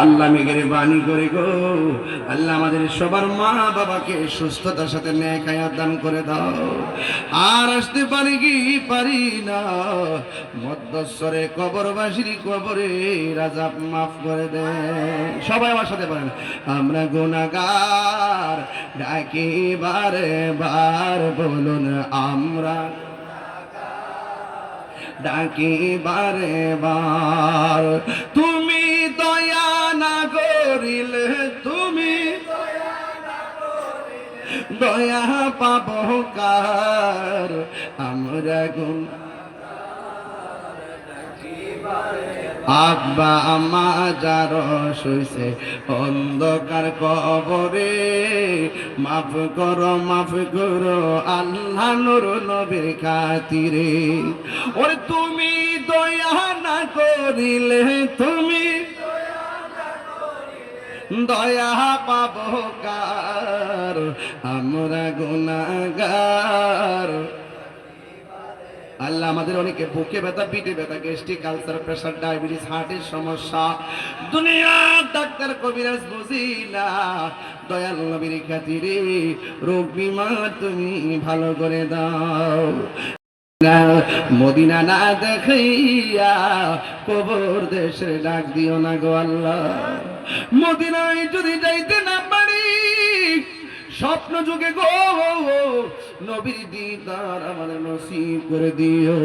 আল্লাহ মেহেরবানি করে গো আল্লাহ আমাদের সবার মা বাবাকে সুস্থতার সাথে নেক হায়াত দান করে দাও। আর আসতে পারি কি পারি না, মধ্যস্বরে কবরবাসীর কবরে রাজা মাফ করে দে। সবাই আমার সাথে বলেন, আমরা গুনাহগার ডাকি বারে বার, বলুন আমরা ডাকি বারে বার। তুমি দয়া না করিলে, তুমি দয়া পাবো কার, আমরা গুণ আব্বা আম্মা যার শুইছে অন্ধকার কবরে, মাফ করো আল্লাহ নূর নবীর খাতিরে। ওরে তুমি দয়া না করিলে, তুমি দয়া পাবো কার, আমরা গুনাহগার। আল্লাহ আমাদের অনেকে বুকে ব্যথা, পিঠে ব্যথা, গ্যাস্ট্রিক, আলসার, প্রেসার, ডায়াবেটিস, হার্টের সমস্যা, দুনিয়ার ডাক্তার কবিরাজ বুঝি না, দয়াল নবীর খাতিরে রোগ বিমার তুমি ভালো করে দাও। মদিনা না দেখাইয়া কবর দেশে ডাক দিও না গো আল্লাহ। মদিনায় যদি যাইতে না পারি, স্বপ্ন যুগে গো নবীর দিদার আমাদের নসিব করে দিও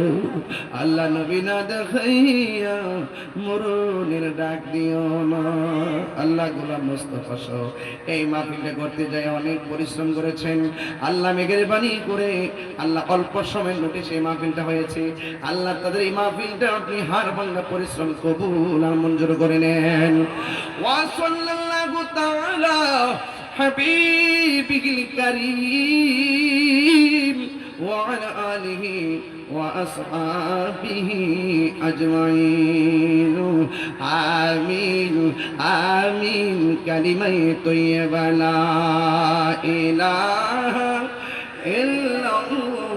আল্লাহ। নবী না দেখাইয়া মরণের ডাক দিও না আল্লাহ। গোলাম মোস্তফা সহ এই মাহফিলটা করতে যায় অনেক পরিশ্রম করেছেন আল্লাহ, মেহেরবানি করে আল্লাহ অল্প সময়ের নোটিশ এই মাহফিলটা হয়েছে আল্লাহ। তাদের এই মাহফিলটা আপনি হার ভাঙা পরিশ্রম কবুল আর মঞ্জুর করে নেন। ওয়া সাল্লাল্লাহু তাআলা حبيبه الكريم وعلى آله وأصحابه أجمعين آمين آمين كلمة طيبة لا إله إلا الله